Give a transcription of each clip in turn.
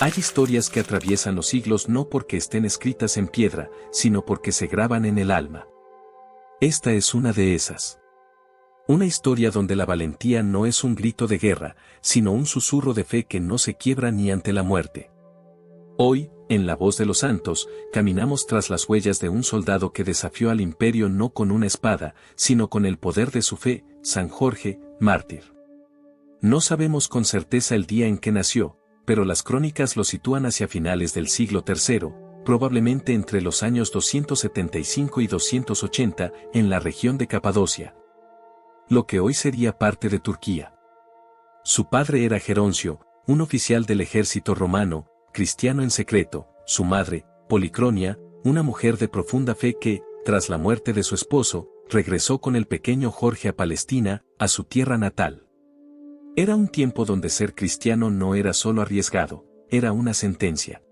Hay historias que atraviesan los siglos no porque estén escritas en piedra, sino porque se graban en el alma. Esta es una de esas. Una historia donde la valentía no es un grito de guerra, sino un susurro de fe que no se quiebra ni ante la muerte. Hoy, en La Voz de los Santos, caminamos tras las huellas de un soldado que desafió al imperio no con una espada, sino con el poder de su fe, San Jorge, mártir. No sabemos con certeza el día en que nació, pero las crónicas lo sitúan hacia finales del siglo III, probablemente entre los años 275 y 280, en la región de Capadocia, lo que hoy sería parte de Turquía. Su padre era Geroncio, un oficial del ejército romano, cristiano en secreto, su madre, Policronia, una mujer de profunda fe que, tras la muerte de su esposo, regresó con el pequeño Jorge a Palestina, a su tierra natal. Era un tiempo donde ser cristiano no era solo arriesgado, era una sentencia.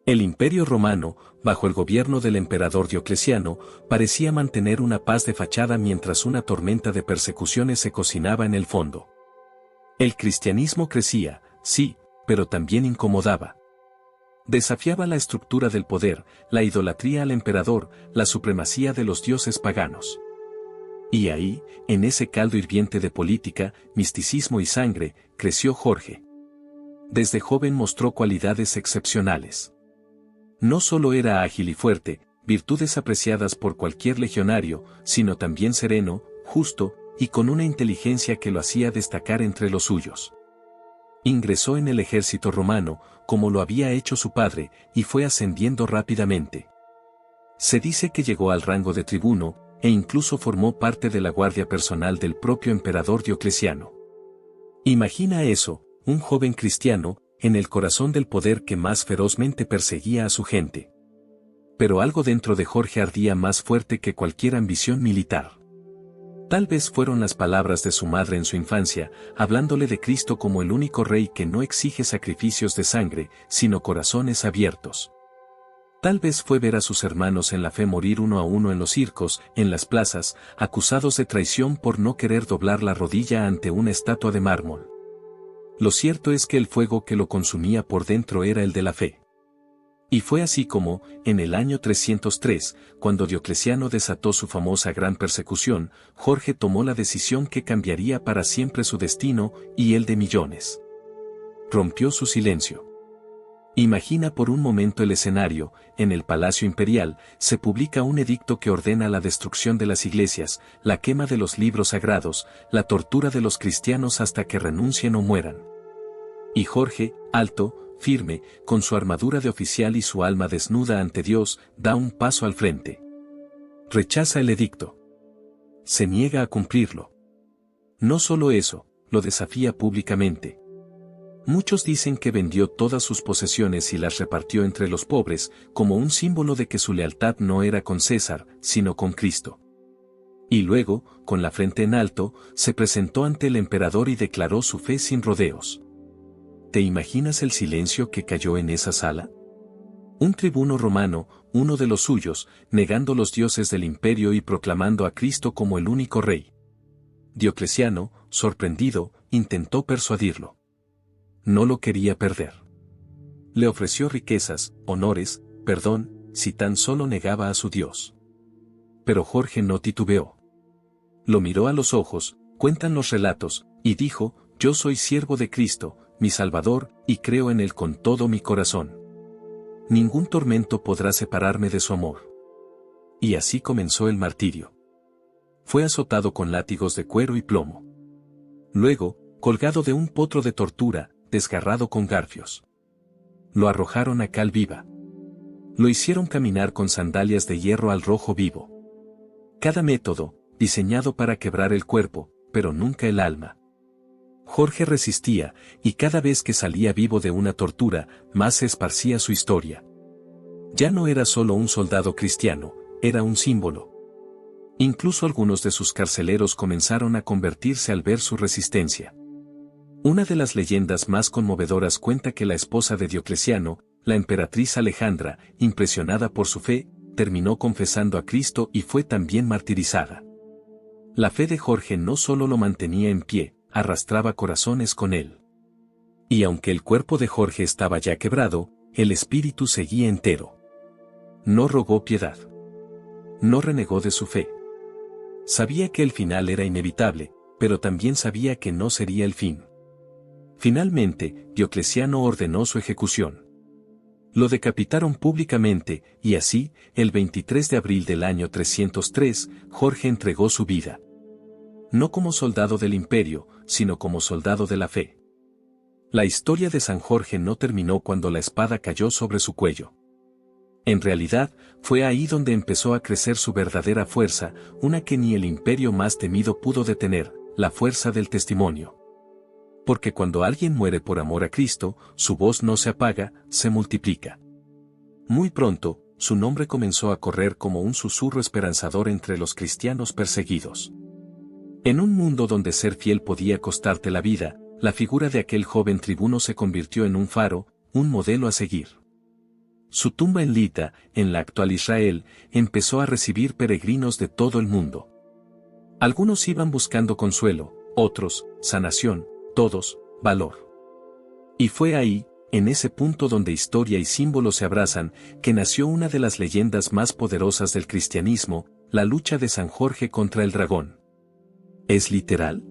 El Imperio Romano, bajo el gobierno del emperador Diocleciano, parecía mantener una paz de fachada mientras una tormenta de persecuciones se cocinaba en el fondo. El cristianismo crecía, sí, pero también incomodaba. Desafiaba la estructura del poder, la idolatría al emperador, la supremacía de los dioses paganos. Y ahí, en ese caldo hirviente de política, misticismo y sangre, creció Jorge. Desde joven mostró cualidades excepcionales. No solo era ágil y fuerte, virtudes apreciadas por cualquier legionario, sino también sereno, justo, y con una inteligencia que lo hacía destacar entre los suyos. Ingresó en el ejército romano, como lo había hecho su padre, y fue ascendiendo rápidamente. Se dice que llegó al rango de tribuno, e incluso formó parte de la guardia personal del propio emperador Diocleciano. Imagina eso, un joven cristiano, en el corazón del poder que más ferozmente perseguía a su gente. Pero algo dentro de Jorge ardía más fuerte que cualquier ambición militar. Tal vez fueron las palabras de su madre en su infancia, hablándole de Cristo como el único rey que no exige sacrificios de sangre, sino corazones abiertos. Tal vez fue ver a sus hermanos en la fe morir uno a uno en los circos, en las plazas, acusados de traición por no querer doblar la rodilla ante una estatua de mármol. Lo cierto es que el fuego que lo consumía por dentro era el de la fe. Y fue así como, en el año 303, cuando Diocleciano desató su famosa gran persecución, Jorge tomó la decisión que cambiaría para siempre su destino y el de millones. Rompió su silencio. Imagina por un momento el escenario, en el Palacio Imperial, se publica un edicto que ordena la destrucción de las iglesias, la quema de los libros sagrados, la tortura de los cristianos hasta que renuncien o mueran. Y Jorge, alto, firme, con su armadura de oficial y su alma desnuda ante Dios, da un paso al frente. Rechaza el edicto. Se niega a cumplirlo. No solo eso, lo desafía públicamente. Muchos dicen que vendió todas sus posesiones y las repartió entre los pobres, como un símbolo de que su lealtad no era con César, sino con Cristo. Y luego, con la frente en alto, se presentó ante el emperador y declaró su fe sin rodeos. ¿Te imaginas el silencio que cayó en esa sala? Un tribuno romano, uno de los suyos, negando los dioses del imperio y proclamando a Cristo como el único rey. Diocleciano, sorprendido, intentó persuadirlo. No lo quería perder. Le ofreció riquezas, honores, perdón, si tan solo negaba a su Dios. Pero Jorge no titubeó. Lo miró a los ojos, cuentan los relatos, y dijo, yo soy siervo de Cristo, mi Salvador, y creo en él con todo mi corazón. Ningún tormento podrá separarme de su amor. Y así comenzó el martirio. Fue azotado con látigos de cuero y plomo. Luego, colgado de un potro de tortura, desgarrado con garfios. Lo arrojaron a cal viva. Lo hicieron caminar con sandalias de hierro al rojo vivo. Cada método, diseñado para quebrar el cuerpo, pero nunca el alma. Jorge resistía, y cada vez que salía vivo de una tortura, más se esparcía su historia. Ya no era solo un soldado cristiano, era un símbolo. Incluso algunos de sus carceleros comenzaron a convertirse al ver su resistencia. Una de las leyendas más conmovedoras cuenta que la esposa de Diocleciano, la emperatriz Alejandra, impresionada por su fe, terminó confesando a Cristo y fue también martirizada. La fe de Jorge no solo lo mantenía en pie, arrastraba corazones con él. Y aunque el cuerpo de Jorge estaba ya quebrado, el espíritu seguía entero. No rogó piedad. No renegó de su fe. Sabía que el final era inevitable, pero también sabía que no sería el fin. Finalmente, Diocleciano ordenó su ejecución. Lo decapitaron públicamente, y así, el 23 de abril del año 303, Jorge entregó su vida. No como soldado del imperio, sino como soldado de la fe. La historia de San Jorge no terminó cuando la espada cayó sobre su cuello. En realidad, fue ahí donde empezó a crecer su verdadera fuerza, una que ni el imperio más temido pudo detener, la fuerza del testimonio. Porque cuando alguien muere por amor a Cristo, su voz no se apaga, se multiplica. Muy pronto, su nombre comenzó a correr como un susurro esperanzador entre los cristianos perseguidos. En un mundo donde ser fiel podía costarte la vida, la figura de aquel joven tribuno se convirtió en un faro, un modelo a seguir. Su tumba en Lita, en la actual Israel, empezó a recibir peregrinos de todo el mundo. Algunos iban buscando consuelo, otros, sanación, todos, valor. Y fue ahí, en ese punto donde historia y símbolo se abrazan, que nació una de las leyendas más poderosas del cristianismo, la lucha de San Jorge contra el dragón. ¿Es literal?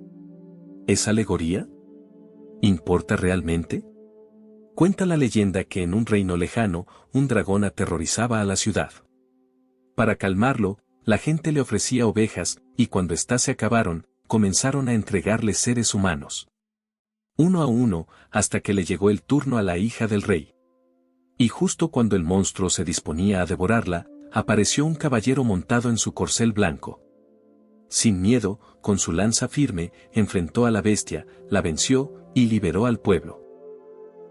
¿Es alegoría? ¿Importa realmente? Cuenta la leyenda que en un reino lejano, un dragón aterrorizaba a la ciudad. Para calmarlo, la gente le ofrecía ovejas, y cuando éstas se acabaron, comenzaron a entregarle seres humanos. Uno a uno, hasta que le llegó el turno a la hija del rey. Y justo cuando el monstruo se disponía a devorarla, apareció un caballero montado en su corcel blanco. Sin miedo, con su lanza firme, enfrentó a la bestia, la venció, y liberó al pueblo.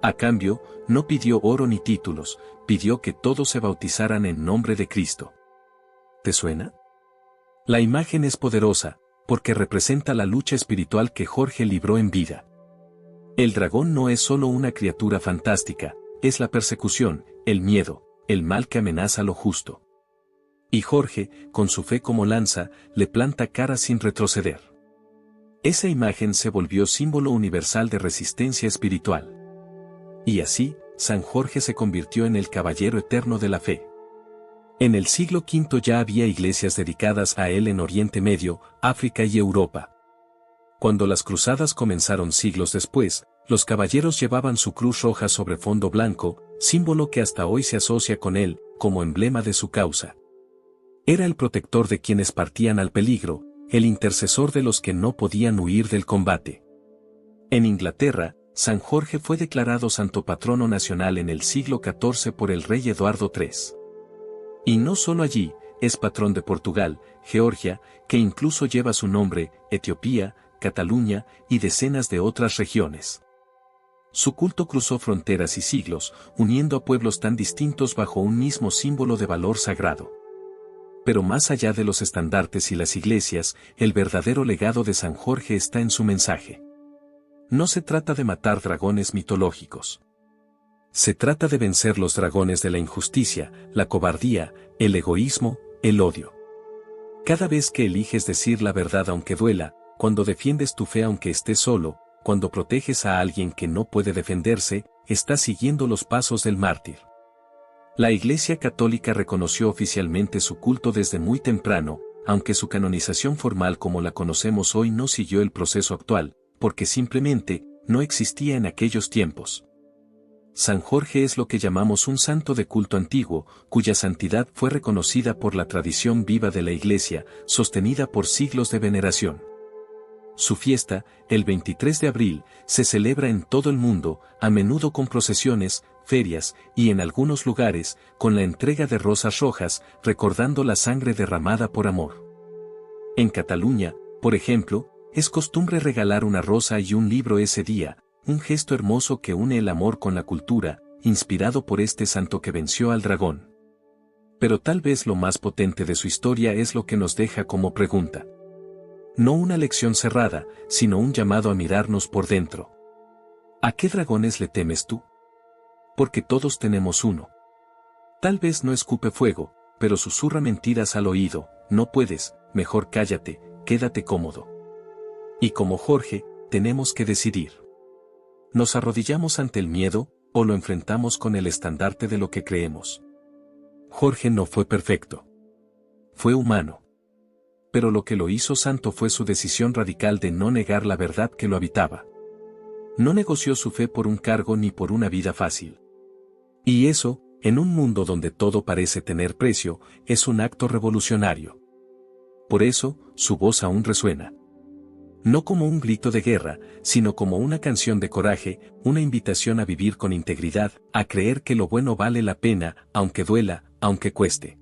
A cambio, no pidió oro ni títulos, pidió que todos se bautizaran en nombre de Cristo. ¿Te suena? La imagen es poderosa, porque representa la lucha espiritual que Jorge libró en vida. El dragón no es solo una criatura fantástica, es la persecución, el miedo, el mal que amenaza lo justo. Y Jorge, con su fe como lanza, le planta cara sin retroceder. Esa imagen se volvió símbolo universal de resistencia espiritual. Y así, San Jorge se convirtió en el caballero eterno de la fe. En el siglo V ya había iglesias dedicadas a él en Oriente Medio, África y Europa. Cuando las cruzadas comenzaron siglos después, los caballeros llevaban su cruz roja sobre fondo blanco, símbolo que hasta hoy se asocia con él, como emblema de su causa. Era el protector de quienes partían al peligro, el intercesor de los que no podían huir del combate. En Inglaterra, San Jorge fue declarado santo patrono nacional en el siglo XIV por el rey Eduardo III. Y no solo allí, es patrón de Portugal, Georgia, que incluso lleva su nombre, Etiopía, Cataluña y decenas de otras regiones. Su culto cruzó fronteras y siglos, uniendo a pueblos tan distintos bajo un mismo símbolo de valor sagrado. Pero más allá de los estandartes y las iglesias, el verdadero legado de San Jorge está en su mensaje. No se trata de matar dragones mitológicos. Se trata de vencer los dragones de la injusticia, la cobardía, el egoísmo, el odio. Cada vez que eliges decir la verdad aunque duela, cuando defiendes tu fe aunque estés solo, cuando proteges a alguien que no puede defenderse, estás siguiendo los pasos del mártir. La Iglesia Católica reconoció oficialmente su culto desde muy temprano, aunque su canonización formal como la conocemos hoy no siguió el proceso actual, porque simplemente no existía en aquellos tiempos. San Jorge es lo que llamamos un santo de culto antiguo, cuya santidad fue reconocida por la tradición viva de la Iglesia, sostenida por siglos de veneración. Su fiesta, el 23 de abril, se celebra en todo el mundo, a menudo con procesiones, ferias, y en algunos lugares, con la entrega de rosas rojas, recordando la sangre derramada por amor. En Cataluña, por ejemplo, es costumbre regalar una rosa y un libro ese día, un gesto hermoso que une el amor con la cultura, inspirado por este santo que venció al dragón. Pero tal vez lo más potente de su historia es lo que nos deja como pregunta. No una lección cerrada, sino un llamado a mirarnos por dentro. ¿A qué dragones le temes tú? Porque todos tenemos uno. Tal vez no escupe fuego, pero susurra mentiras al oído, no puedes, mejor cállate, quédate cómodo. Y como Jorge, tenemos que decidir. Nos arrodillamos ante el miedo, o lo enfrentamos con el estandarte de lo que creemos. Jorge no fue perfecto. Fue humano. Pero lo que lo hizo santo fue su decisión radical de no negar la verdad que lo habitaba. No negoció su fe por un cargo ni por una vida fácil. Y eso, en un mundo donde todo parece tener precio, es un acto revolucionario. Por eso, su voz aún resuena. No como un grito de guerra, sino como una canción de coraje, una invitación a vivir con integridad, a creer que lo bueno vale la pena, aunque duela, aunque cueste.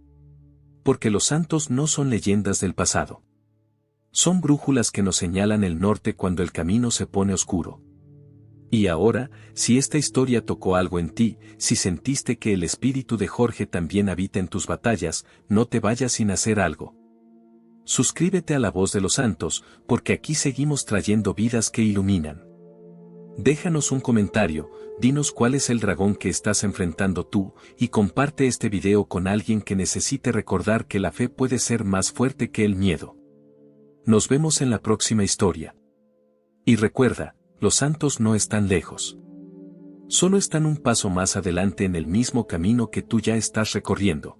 Porque los santos no son leyendas del pasado. Son brújulas que nos señalan el norte cuando el camino se pone oscuro. Y ahora, si esta historia tocó algo en ti, si sentiste que el espíritu de Jorge también habita en tus batallas, no te vayas sin hacer algo. Suscríbete a La Voz de los Santos, porque aquí seguimos trayendo vidas que iluminan. Déjanos un comentario, dinos cuál es el dragón que estás enfrentando tú, y comparte este video con alguien que necesite recordar que la fe puede ser más fuerte que el miedo. Nos vemos en la próxima historia. Y recuerda, los santos no están lejos. Solo están un paso más adelante en el mismo camino que tú ya estás recorriendo.